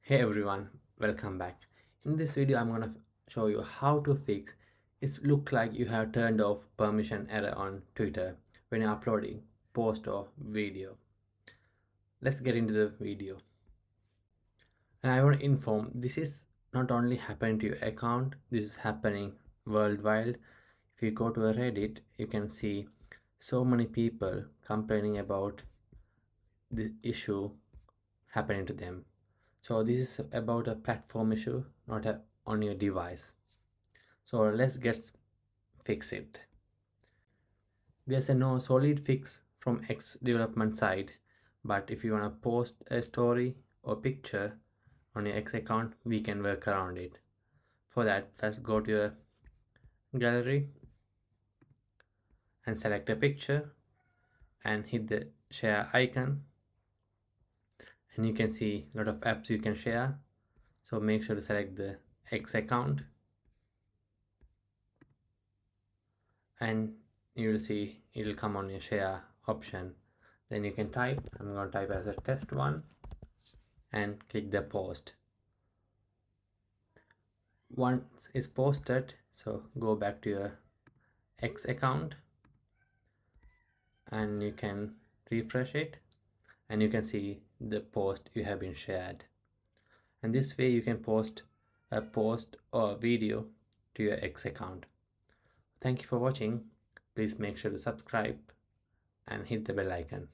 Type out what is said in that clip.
Hey everyone, welcome back. In this video I'm gonna show you how to fix it look like you have turned off permission error on Twitter when you're uploading post or video. Let's get into the video. And I want to inform this is not only happening to your account, this is happening worldwide. If you go to a Reddit, you can see so many people complaining about this issue happening to them. So this is about a platform issue, not on your device. So let's get fix it. There's a no solid fix from X development side, but if you want to post a story or picture on your X account, we can work around it. For that, first go to your gallery and select a picture and hit the share icon, and you can see a lot of apps you can share. So make sure to select the X account, and you will see it will come on your share option. Then you can type, I'm going to type as a test one and click the post. Once it's posted, so go back to your X account and you can refresh it, and you can see the post you have been shared. And this way you can post a post or a video to your X account. Thank you for watching. Please make sure to subscribe and hit the bell icon.